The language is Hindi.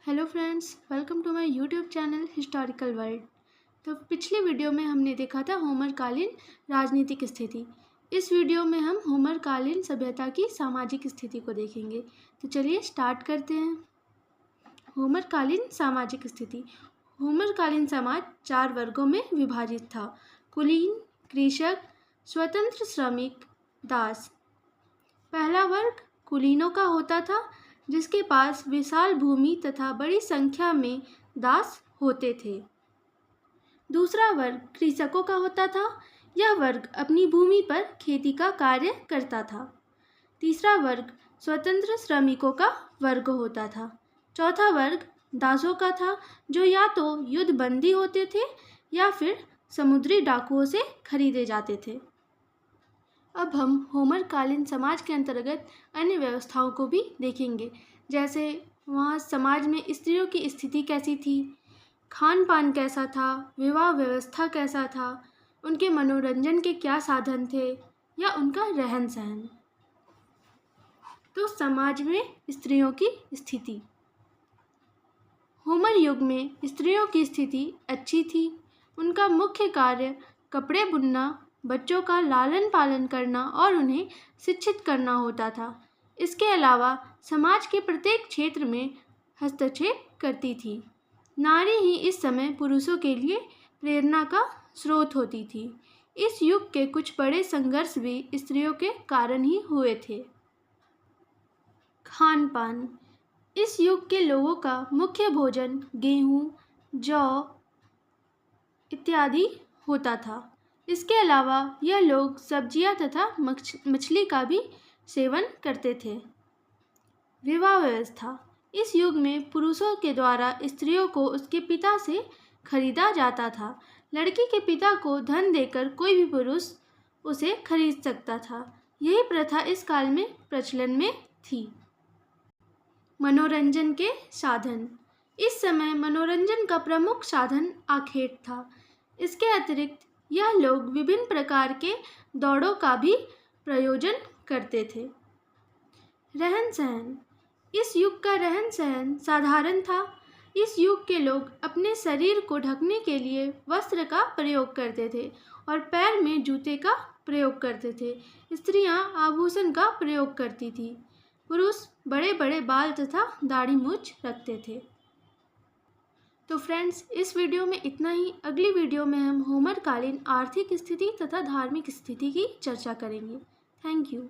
Hello friends, welcome to my YouTube channel historical world. तो पिछली वीडियो में हमने देखा था होमर कालीन राजनीतिक स्थिति। इस वीडियो में हम होमर कालीन सभ्यता की सामाजिक स्थिति को देखेंगे। तो चलिए स्टार्ट करते हैं। होमर कालीन सामाजिक स्थिति। होमर कालीन समाज 4 वर्गों में विभाजित था: कुलीन, कृषक, स्वतंत्र श्रमिक, दास। पहला वर्ग कुलीनों का होता था, जिसके पास विशाल भूमि तथा बड़ी संख्या में दास होते थे। दूसरा वर्ग कृषकों का होता था। यह वर्ग अपनी भूमि पर खेती का कार्य करता था। तीसरा वर्ग स्वतंत्र श्रमिकों का वर्ग होता था। चौथा वर्ग दासों का था, जो या तो युद्धबंदी होते थे या फिर समुद्री डाकुओं से खरीदे जाते थे। अब हम होमर कालीन समाज के अंतर्गत अन्य व्यवस्थाओं को भी देखेंगे, जैसे वहाँ समाज में स्त्रियों की स्थिति कैसी थी, खान पान कैसा था, विवाह व्यवस्था कैसा था, उनके मनोरंजन के क्या साधन थे या उनका रहन सहन। तो समाज में स्त्रियों की स्थिति। होमर युग में स्त्रियों की स्थिति अच्छी थी। उनका मुख्य कार्य कपड़े बुनना, बच्चों का लालन पालन करना और उन्हें शिक्षित करना होता था। इसके अलावा समाज के प्रत्येक क्षेत्र में हस्तक्षेप करती थी। नारी ही इस समय पुरुषों के लिए प्रेरणा का स्रोत होती थी। इस युग के कुछ बड़े संघर्ष भी स्त्रियों के कारण ही हुए थे। खान पान। इस युग के लोगों का मुख्य भोजन गेहूँ, जौ इत्यादि होता था। इसके अलावा यह लोग सब्जियां तथा मछली का भी सेवन करते थे। विवाह व्यवस्था। इस युग में पुरुषों के द्वारा स्त्रियों को उसके पिता से खरीदा जाता था। लड़की के पिता को धन देकर कोई भी पुरुष उसे खरीद सकता था। यही प्रथा इस काल में प्रचलन में थी। मनोरंजन के साधन। इस समय मनोरंजन का प्रमुख साधन आखेट था। इसके अतिरिक्त यह लोग विभिन्न प्रकार के दौड़ों का भी प्रयोजन करते थे। रहन सहन। इस युग का रहन सहन साधारण था। इस युग के लोग अपने शरीर को ढकने के लिए वस्त्र का प्रयोग करते थे और पैर में जूते का प्रयोग करते थे। स्त्रियां आभूषण का प्रयोग करती थी। पुरुष बड़े बड़े बाल तथा दाढ़ी मूछ रखते थे। तो फ्रेंड्स, इस वीडियो में इतना ही। अगली वीडियो में हम होमर कालीन आर्थिक स्थिति तथा धार्मिक स्थिति की चर्चा करेंगे। Thank you.